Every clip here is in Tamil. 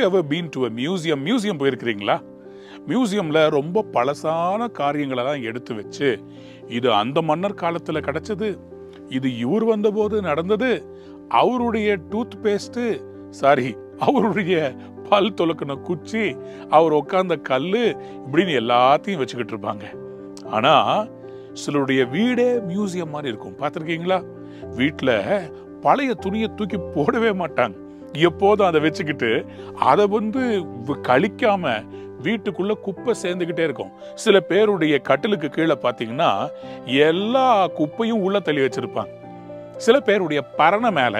ever been to a museum? Museum போயிருக்கிறீங்களா? மியூசியம்ல ரொம்ப பழசான காரியங்களை தான் எடுத்து வச்சு, இது அந்த மன்னர் காலத்துல கிடைச்சது, இது இவர் வந்தபோது நடந்தது, அவருடைய டூத் பேஸ்ட், அவருடைய பல் துலக்கின குச்சி, அவர் உட்கார்ந்த கல்லு, இப்படின்னு எல்லாத்தையும் வச்சுக்கிட்டு இருப்பாங்க. ஆனா சிலருடைய வீடே மியூசியம் மாதிரி இருக்கும். பார்த்துருக்கீங்களா? வீட்டுல பழைய துணியை தூக்கி போடவே மாட்டாங்க. எப்போதும் அதை வச்சுக்கிட்டு அதை கழிக்காம வீட்டுக்குள்ள குப்பை சேர்ந்துகிட்டே இருக்கும். சில பேருடைய கட்டிலுக்கு கீழே பார்த்தீங்கன்னா எல்லா குப்பையும் உள்ள தள்ளி வச்சிருப்பாங்க. சில பேருடைய பரணை மேல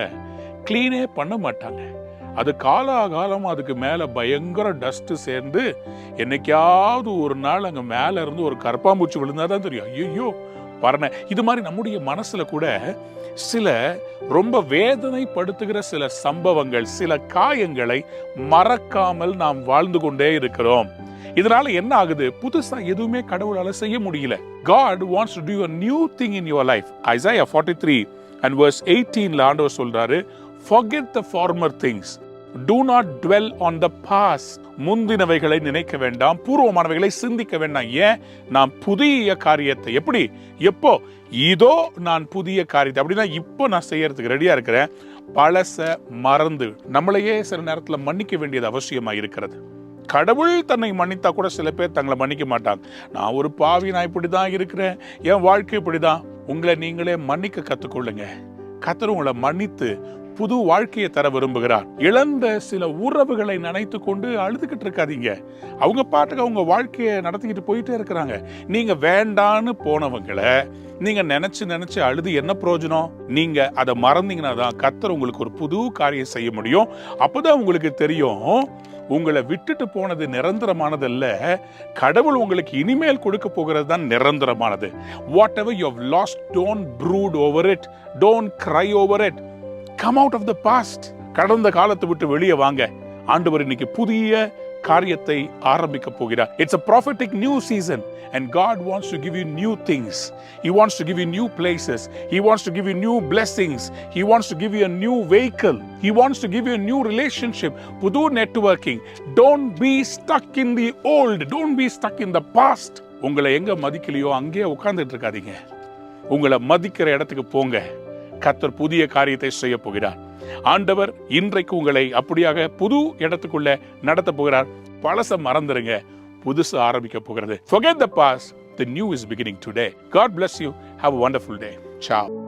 கிளீனே பண்ண மாட்டாங்க. அது காலாகாலம் அதுக்கு மேல பயங்கர டஸ்ட் சேர்ந்து என்னைக்காவது ஒரு நாள் அங்க மேல இருந்து ஒரு கரப்பாம்பூச்சி விழுந்தாதான் தெரியும், ஐயோ பரணை. இது மாதிரி நம்முடைய மனசுல கூட சில ரொம்ப வேதனைப்படுத்துகிற சில சம்பவங்கள், சில காயங்களை மறக்காமல் நாம் வாழ்ந்து கொண்டே இருக்கிறோம். இதனால என்ன ஆகுது? புதுசா எதுவுமே கடவுளால செய்ய முடியல. God wants to do a new thing in your life. Isaiah 43 and verse 18 ஆண்டவர் சொல்றாரு, forget the former things, do not dwell on the past. முந்தினவைகளை நினைக்க வேண்டாம், பூர்வமானவைகளை சிந்திக்க வேண்டாம். ஏன்? நான் புதிய காரியத்தை, எப்போ இதோ நான் புதிய காரியத்தை, அப்படின்னா இப்போ நான் செய்யறதுக்கு ரெடியா இருக்கிறேன். பழச மறந்து நம்மளையே சில நேரத்தில் மன்னிக்க வேண்டியது அவசியமா இருக்கிறது. கடவுள் தன்னை மன்னித்தா கூட சில பேர் தங்களை மன்னிக்க மாட்டாங்க. நான் ஒரு பாவி, நான் இப்படிதான் இருக்கிறேன், என் வாழ்க்கை இப்படிதான். உங்களை நீங்களே மன்னிக்க கத்துக்கொள்ளுங்க. கர்த்தர் உங்களை மன்னித்து புது வாழ்க்கையை தர விரும்புகிறார். இழந்த சில உறவுகளை நினைத்து கொண்டு அழுதுகிட்டு இருக்காதீங்க. அவங்க பாட்டுக்கு அவங்க வாழ்க்கையை நடத்திக்கிட்டு போயிட்டே இருக்கிறாங்க. நீங்க வேண்டான்னு போனவங்களை நீங்க நினைச்சு அழுது என்ன பிரயோஜனம்? நீங்க அதை மறந்தீங்கன்னா தான் கர்த்தர் உங்களுக்கு ஒரு புது காரியம் செய்ய முடியும். அப்பதான் உங்களுக்கு தெரியும், உங்களை விட்டுட்டு போனது நிரந்தரமானதல்ல, கடவுள் உங்களுக்கு இனிமேல் கொடுக்க போகிறது தான் நிரந்தரமானது. Whatever you have lost, don't brood over it, don't cry over it. Come out of the past. கடந்த காலத்தை விட்டு வெளியே வாங்க. ஆண்டவர் இன்னைக்கு புதிய காரியத்தை ஆரம்பிக்க போகிறார். It's a prophetic new season and God wants to give you new things. He wants to give you new places. He wants to give you new blessings. He wants to give you a new vehicle. He wants to give you a new relationship. புது networking. Don't be stuck in the old. Don't be stuck in the past. உங்களை எங்க மதிக்கலையோ அங்கேயே உட்கார்ந்துட்டு இருக்காதீங்க. உங்களை மதிக்கிற இடத்துக்கு போங்க. கர்த்தர் புதிய காரியத்தை செய்ய போகிறார். ஆண்டவர் இன்றைக்கு உங்களை அப்படியாக புது இடத்துக்குள்ள நடத்த போகிறார். பழச மறந்துருங்க, புதுசு ஆரம்பிக்க போகிறது. Forget the past, the new is beginning today. God bless you. Have a wonderful day. Ciao.